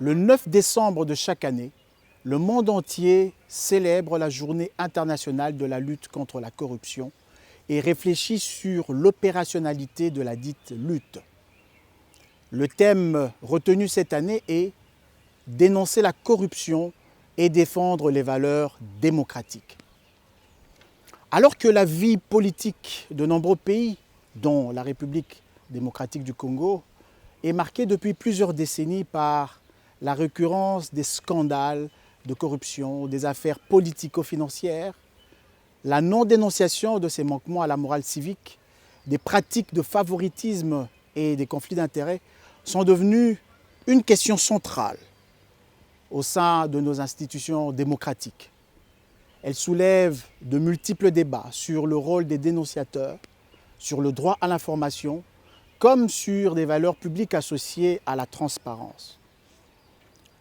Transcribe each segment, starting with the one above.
Le 9 décembre de chaque année, le monde entier célèbre la Journée internationale de la lutte contre la corruption et réfléchit sur l'opérationnalité de la dite lutte. Le thème retenu cette année est « Dénoncer la corruption et défendre les valeurs démocratiques ». Alors que la vie politique de nombreux pays, dont la République démocratique du Congo, est marquée depuis plusieurs décennies par la récurrence des scandales de corruption, des affaires politico-financières, la non-dénonciation de ces manquements à la morale civique, des pratiques de favoritisme et des conflits d'intérêts sont devenus une question centrale au sein de nos institutions démocratiques. Elles soulèvent de multiples débats sur le rôle des dénonciateurs, sur le droit à l'information, comme sur des valeurs publiques associées à la transparence.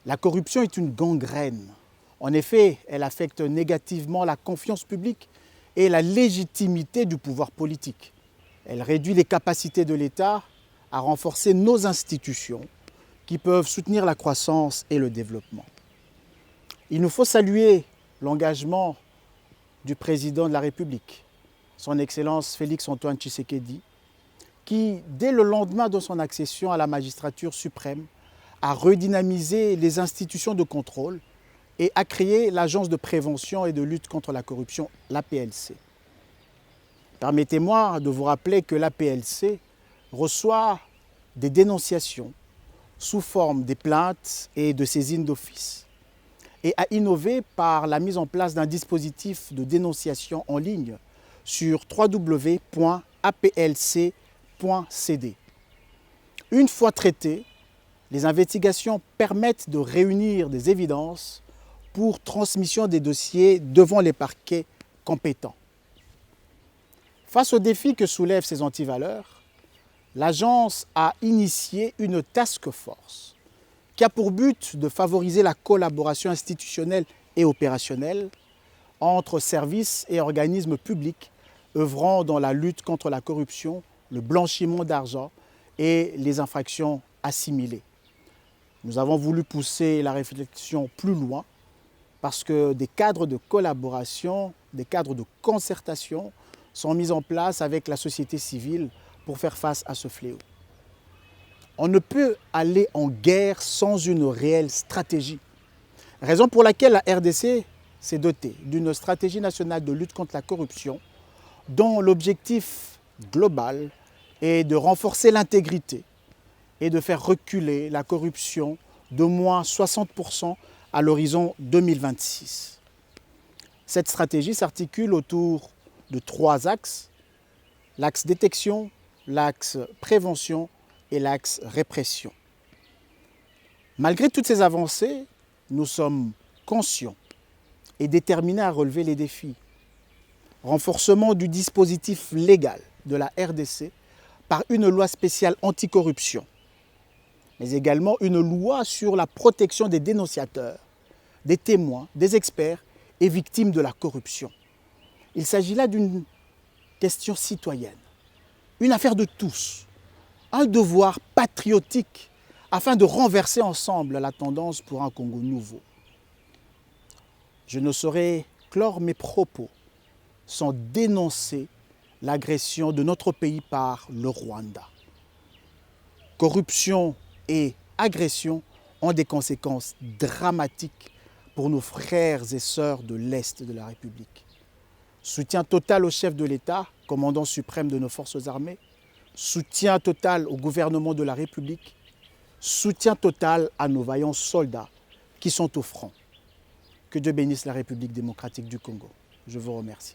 La corruption est une gangrène. En effet, elle affecte négativement la confiance publique et la légitimité du pouvoir politique. Elle réduit les capacités de l'État à renforcer nos institutions qui peuvent soutenir la croissance et le développement. Il nous faut saluer l'engagement du président de la République, son Excellence Félix-Antoine Tshisekedi, qui, dès le lendemain de son accession à la magistrature suprême, a redynamisé les institutions de contrôle et a créé l'Agence de prévention et de lutte contre la corruption, l'APLC. Permettez-moi de vous rappeler que l'APLC reçoit des dénonciations sous forme des plaintes et de saisines d'office et a innové par la mise en place d'un dispositif de dénonciation en ligne sur www.aplc.cd. Une fois traitées, les investigations permettent de réunir des évidences pour transmission des dossiers devant les parquets compétents. Face aux défis que soulèvent ces antivaleurs, l'agence a initié une task force qui a pour but de favoriser la collaboration institutionnelle et opérationnelle entre services et organismes publics œuvrant dans la lutte contre la corruption, le blanchiment d'argent et les infractions assimilées. Nous avons voulu pousser la réflexion plus loin parce que des cadres de collaboration, des cadres de concertation sont mis en place avec la société civile pour faire face à ce fléau. On ne peut aller en guerre sans une réelle stratégie. Raison pour laquelle la RDC s'est dotée d'une stratégie nationale de lutte contre la corruption dont l'objectif global est de renforcer l'intégrité et de faire reculer la corruption d'au moins 60% à l'horizon 2026. Cette stratégie s'articule autour de 3 axes, l'axe détection, l'axe prévention et l'axe répression. Malgré toutes ces avancées, nous sommes conscients et déterminés à relever les défis. Renforcement du dispositif légal de la RDC par une loi spéciale anticorruption, mais également une loi sur la protection des dénonciateurs, des témoins, des experts et victimes de la corruption. Il s'agit là d'une question citoyenne, une affaire de tous, un devoir patriotique afin de renverser ensemble la tendance pour un Congo nouveau. Je ne saurais clore mes propos sans dénoncer l'agression de notre pays par le Rwanda. Corruption et agression ont des conséquences dramatiques pour nos frères et sœurs de l'Est de la République. Soutien total au chef de l'État, commandant suprême de nos forces armées, soutien total au gouvernement de la République, soutien total à nos vaillants soldats qui sont au front. Que Dieu bénisse la République démocratique du Congo. Je vous remercie.